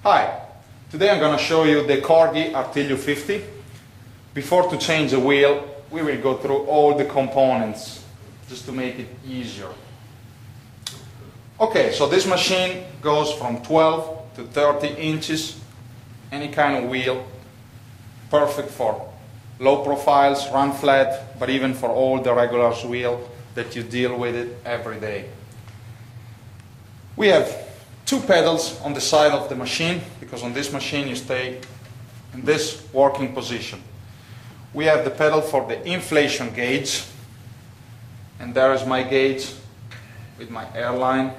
Hi, today I'm going to show you the Corghi Artiglio 50. Before to change the wheel, we will go through all the components just to make it easier. Okay, so this machine goes from 12 to 30 inches, any kind of wheel, perfect for low profiles, run flat, but even for all the regular wheel that you deal with it every day. We have two pedals on the side of the machine, because on this machine you stay in this working position. We have the pedal for the inflation gauge, and there is my gauge with my airline.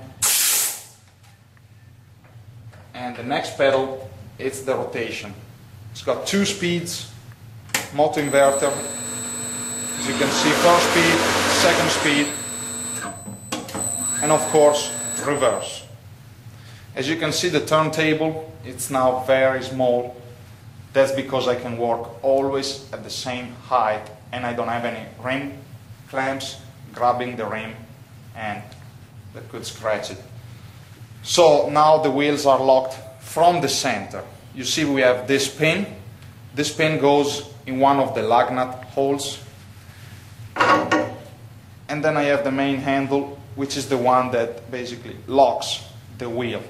And the next pedal, it's the rotation. It's got two speeds, motor inverter, as you can see, first speed, second speed, and of course reverse. As you can see, the turntable, it's now very small. That's because I can work always at the same height and I don't have any rim clamps grabbing the rim and that could scratch it. So now the wheels are locked from the center. You see we have this pin. This pin goes in one of the lug nut holes. And then I have the main handle, which is the one that basically locks the wheel.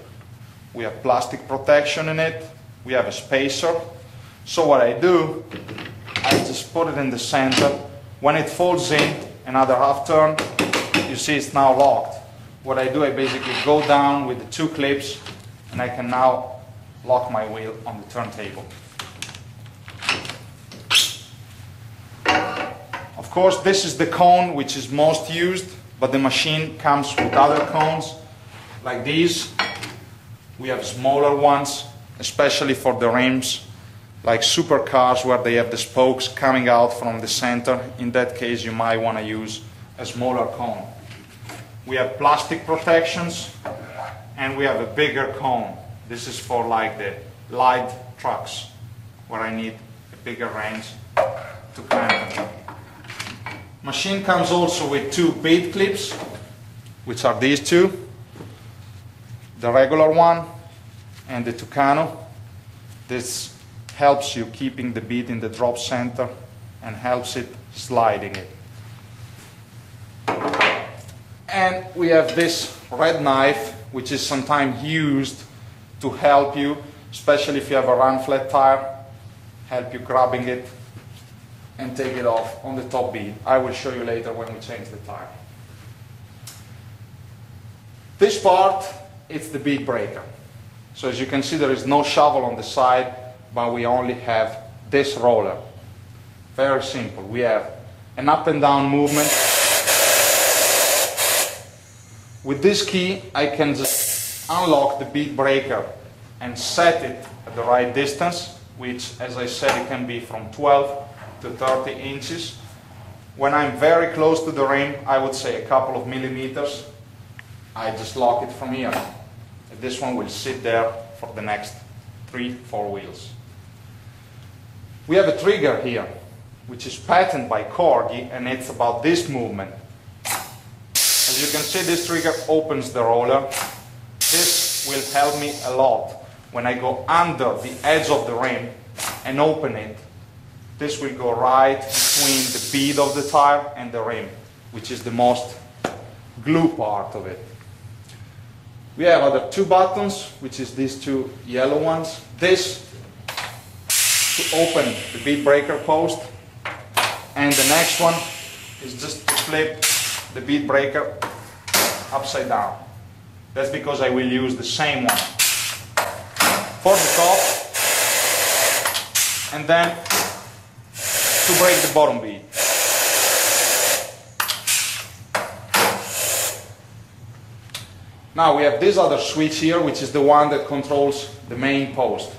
We have plastic protection in it. We have a spacer. So what I do, I just put it in the center. When it folds in, another half turn, you see it's now locked. What I do, I basically go down with the two clips and I can now lock my wheel on the turntable. Of course, this is the cone which is most used, but the machine comes with other cones like these. We have smaller ones, especially for the rims, like supercars where they have the spokes coming out from the center. In that case, you might want to use a smaller cone. We have plastic protections, and we have a bigger cone. This is for like the light trucks, where I need a bigger range to clamp them. Machine comes also with two bead clips, which are these two. The regular one and the Tucano. This helps you keeping the bead in the drop center and helps it sliding it. And we have this red knife, which is sometimes used to help you, especially if you have a run flat tire, help you grabbing it and take it off on the top bead. I will show you later when we change the tire. This part, it's the bead breaker. So as you can see, there is no shovel on the side, but we only have this roller. Very simple. We have an up and down movement. With this key, I can just unlock the bead breaker and set it at the right distance, which, as I said, it can be from 12 to 30 inches. When I'm very close to the rim, I would say a couple of millimeters, I just lock it from here. This one will sit there for the next 3-4 wheels. We have a trigger here, which is patented by Corghi, and it's about this movement. As you can see, this trigger opens the roller. This will help me a lot when I go under the edge of the rim and open it. This will go right between the bead of the tire and the rim, which is the most glue part of it. We have other two buttons, which is these two yellow ones. This to open the bead breaker post, and the next one is just to flip the bead breaker upside down. That's because I will use the same one for the top, and then to break the bottom bead. Now we have this other switch here, which is the one that controls the main post.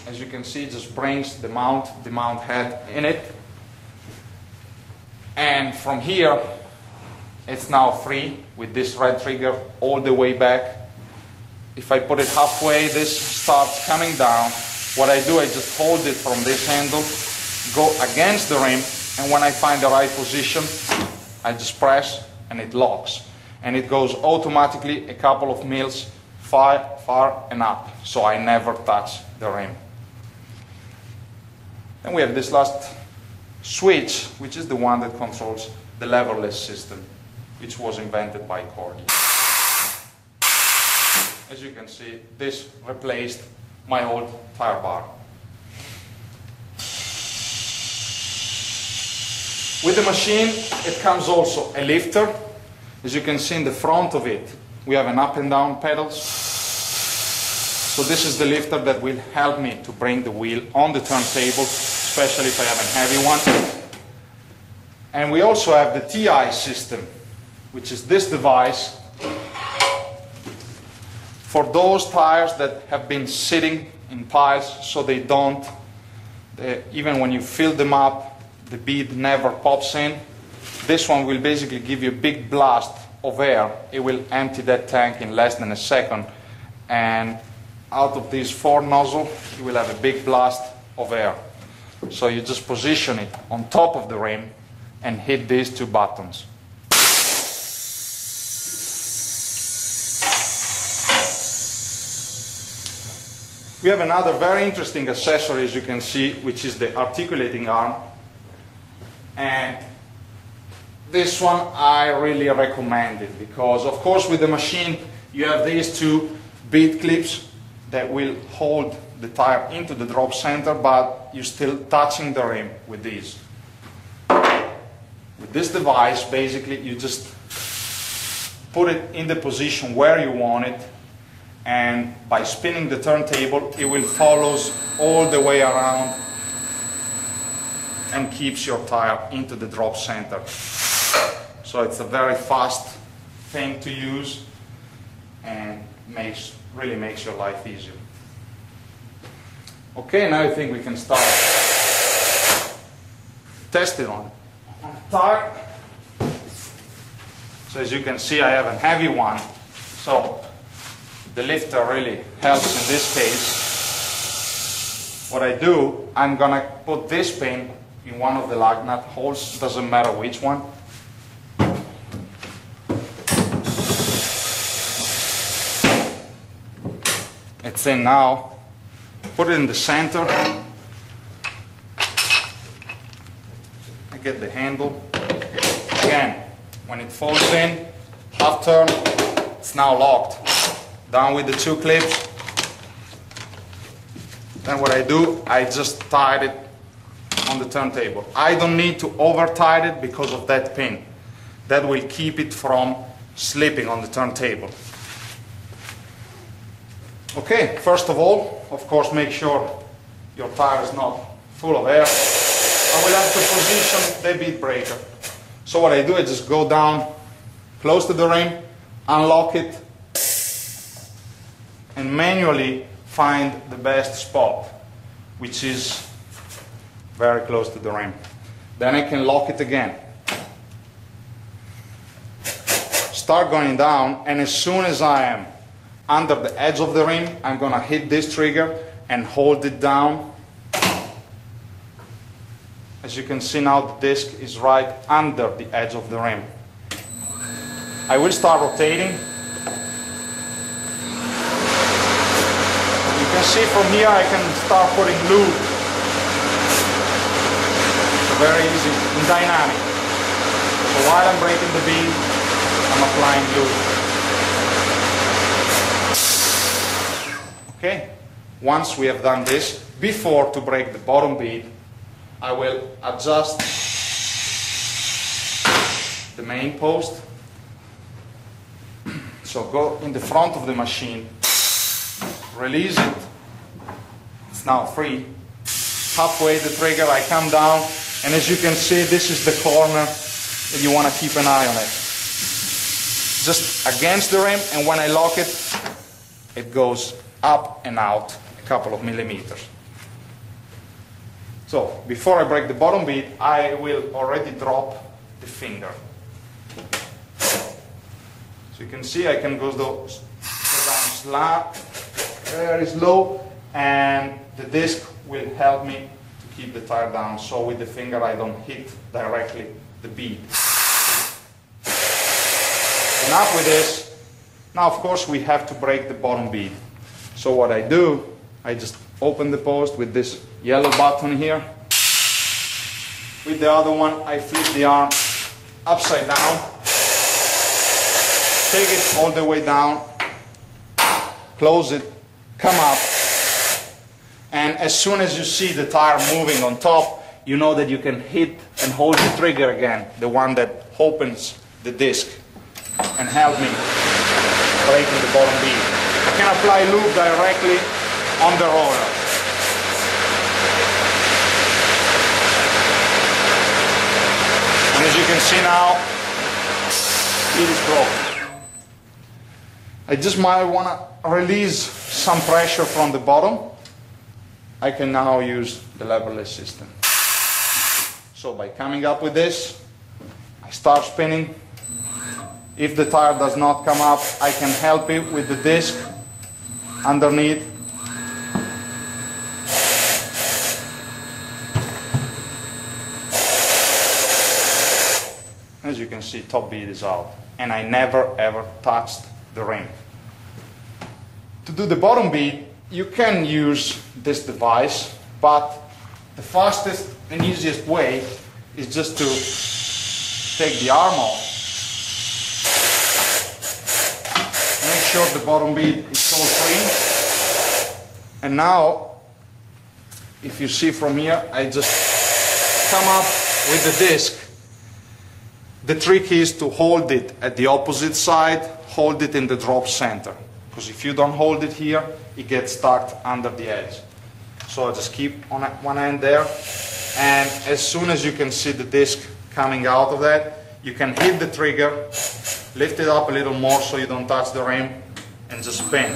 As you can see, it just brings the mount head in it. And from here, it's now free with this red trigger all the way back. If I put it halfway, this starts coming down. What I do, I just hold it from this handle, go against the rim, and when I find the right position, I just press and it locks. and it goes automatically a couple of mils far and up, so I never touch the rim. Then we have this last switch, which is the one that controls the leverless system, which was invented by Corghi. As you can see, this replaced my old tire bar. With the machine, it comes also a lifter. As you can see in the front of it, we have an up and down pedals. So this is the lifter that will help me to bring the wheel on the turntable, especially if I have a heavy one. And we also have the TI system, which is this device for those tires that have been sitting in piles, so they don't, even when you fill them up, the bead never pops in. This one will basically give you a big blast of air. It will empty that tank in less than a second, and out of these 4 nozzles, you will have a big blast of air. So you just position it on top of the rim and hit these 2 buttons. We have another very interesting accessory, as you can see, which is the articulating arm. And this one I really recommend it, because of course with the machine you have these 2 bead clips that will hold the tire into the drop center, but you're still touching the rim with these. With this device, basically you just put it in the position where you want it, and by spinning the turntable it will follow all the way around and keeps your tire into the drop center. So it's a very fast thing to use and really makes your life easier. Okay, now I think we can start. Test it on the tire. So as you can see, I have a heavy one, so the lifter really helps in this case. What I do, I'm gonna put this pin in one of the lug nut holes, doesn't matter which one. It's in now. Put it in the center. I get the handle. Again, when it falls in, half turn, it's now locked. Down with the 2 clips. Then what I do, I just tied it on the turntable. I don't need to over tighten it because of that pin. That will keep it from slipping on the turntable. Okay, first of all, of course, make sure your tire is not full of air. I will have to position the bead breaker. So what I do, I just go down close to the rim, unlock it, and manually find the best spot, which is very close to the rim. Then I can lock it again. Start going down, and as soon as I am under the edge of the rim, I'm going to hit this trigger and hold it down. As you can see now, the disc is right under the edge of the rim. I will start rotating. You can see from here I can start putting lube. Very easy and dynamic. So while I'm breaking the bead, I'm applying lube. Okay, once we have done this, before to break the bottom bead, I will adjust the main post. So go in the front of the machine, release it, it's now free. Halfway the trigger, I come down, and as you can see, this is the corner that you want to keep an eye on it. Just against the rim, and when I lock it, it goes up and out a couple of millimeters. So before I break the bottom bead, I will already drop the finger. So you can see I can go down very slow, and the disc will help me to keep the tire down, so with the finger I don't hit directly the bead. Enough with this. Now of course we have to break the bottom bead. So what I do, I just open the post with this yellow button here. With the other one I flip the arm upside down. Take it all the way down. Close it. Come up. And as soon as you see the tire moving on top, you know that you can hit and hold the trigger again, the one that opens the disc, and help me breaking the bottom bead. I can apply lube directly on the roller. And as you can see now, it is broken. I just might want to release some pressure from the bottom. I can now use the leverless system. So by coming up with this, I start spinning. If the tire does not come up, I can help it with the disc underneath. As you can see, top bead is out. And I never ever touched the rim. To do the bottom bead, you can use this device, but the fastest and easiest way is just to take the arm off. Make sure the bottom bead is all free. And now, if you see from here, I just come up with the disc. The trick is to hold it at the opposite side, hold it in the drop center. Because if you don't hold it here, it gets stuck under the edge. So I just keep on one end there, and as soon as you can see the disc coming out of that, you can hit the trigger, lift it up a little more so you don't touch the rim, and just spin.